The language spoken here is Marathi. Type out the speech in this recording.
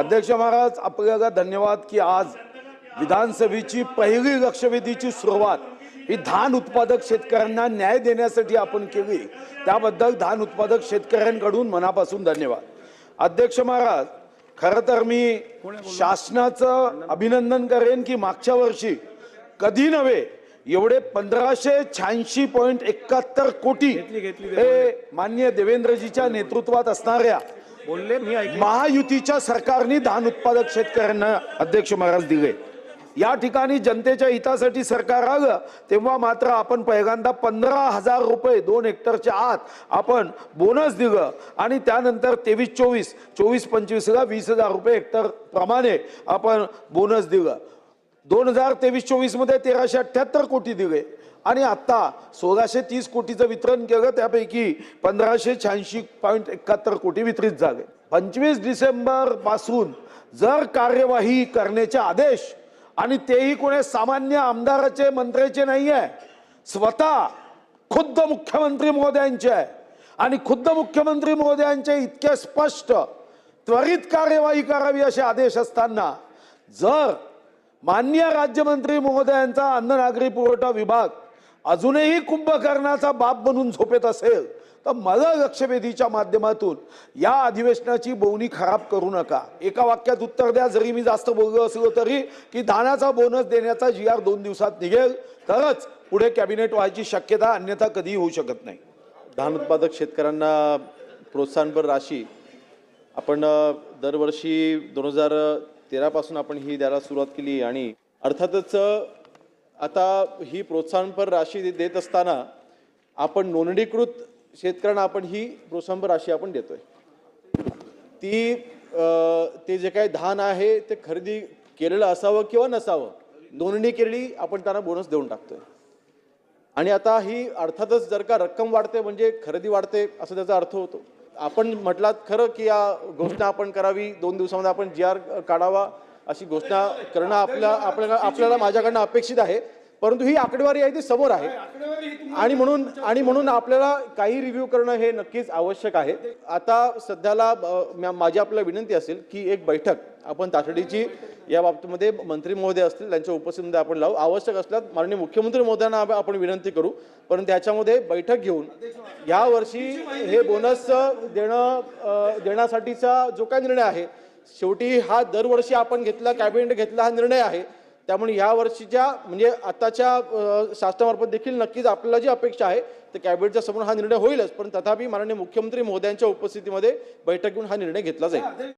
अध्यक्ष महाराज, आपल्याला धन्यवाद की आज विधानसभेची पहिली लक्षवेधीची सुरुवात ही धान उत्पादक शेतकऱ्यांना न्याय देण्यासाठी आपण केली, त्याबद्दल धान उत्पादक शेतकऱ्यांकडून मनापासून धन्यवाद। अध्यक्ष महाराज, खरं तर मी शासनाचं अभिनंदन करेन की मागच्या वर्षी कधी नव्हे एवढे 1586.71 कोटी हे माननीय देवेंद्रजीच्या नेतृत्वात असणाऱ्या महायुतीच्या सरकारने धान उत्पादक शेतकऱ्यांना अध्यक्ष महाराज दिले। या ठिकाणी जनतेच्या हितासाठी सरकार आलं तेव्हा मात्र आपण पहिल्यांदा 15,000 रुपये 2 हेक्टरच्या आत आपण बोनस दिलं आणि त्यानंतर 23-24 24-25 ला 20,000 रुपये हेक्टर प्रमाणे आपण बोनस दिलं। 2023-24 मध्ये 1378 कोटी दिले आणि आता 1630 कोटीचं वितरण केलं, त्यापैकी 1586.71 कोटी वितरित झाले। 25 डिसेंबर पासून जर कार्यवाही करण्याचे आदेश आणि तेही कोणी सामान्य आमदाराचे मंत्र्याचे नाही आहे, स्वतः खुद्द मुख्यमंत्री महोदयांचे आहे आणि खुद्द मुख्यमंत्री महोदयांचे इतके स्पष्ट त्वरित कार्यवाही करावी असे आदेश असताना जर माननीय राज्यमंत्री महोदयांचा अन्न नागरी पुरवठा विभाग अजूनही कुंभकर्णाचा बाप बनून झोपेत असेल तर मला लक्षवेधीच्या माध्यमातून या अधिवेशनाची बोवणी खराब करू नका। एका वाक्यात उत्तर द्या, जरी मी जास्त बोललो असलो तरी, की धानाचा बोनस देण्याचा GR 2 दिवसात निघेल तरच पुढे कॅबिनेट व्हायची शक्यता, अन्यथा कधीही होऊ शकत नाही। धान उत्पादक शेतकऱ्यांना प्रोत्साहनपर राशी आपण दरवर्षी 2013 पासून आपण ही द्यायला सुरुवात केली आणि अर्थातच आता ही प्रोत्साहनपर राशी देत असताना आपण नोंदणीकृत शेतकऱ्यांना आपण ही प्रोत्साहनपर राशी आपण देतोय। ते जे काही धान आहे ते खरेदी केलेलं असावं किंवा नसावं, नोंदणी केली आपण त्यांना बोनस देऊन टाकतोय। आणि आता ही अर्थातच जर का रक्कम वाढते म्हणजे खरेदी वाढते असं त्याचा अर्थ होतो। आपण म्हटलात खरं की या घोषणा आपण करावी, 2 दिवसामध्ये आपण GR काढावा अशी घोषणा करणं आपल्याला माझ्याकडनं अपेक्षित आहे, परंतु ही आकडेवारी आहे ती समोर आहे आणि म्हणून आपल्याला काही रिव्ह्यू करणं हे नक्कीच आवश्यक आहे। आता सध्याला माझी आपल्याला विनंती असेल की एक बैठक आपण तातडीची या बाबतीमध्ये मंत्री महोदय असतील त्यांच्या उपस्थितीमध्ये आपण लावू, आवश्यक असल्यास माननीय मुख्यमंत्री महोदयांना आपण विनंती करू, परंतु याच्यामध्ये बैठक घेऊन या वर्षी हे बोनस देण्यासाठीचा जो काही निर्णय आहे, शेवटी हा दरवर्षी आपण घेतला, कॅबिनेट घेतला हा निर्णय आहे, त्यामुळे या वर्षीच्या म्हणजे आताच्या शासनामार्फत देखील नक्कीच आपल्याला जी अपेक्षा आहे तर कॅबिनेटच्या समोर हा निर्णय होईलच, पण तथापि माननीय मुख्यमंत्री महोदयांच्या उपस्थितीमध्ये बैठक घेऊन हा निर्णय घेतला जाईल।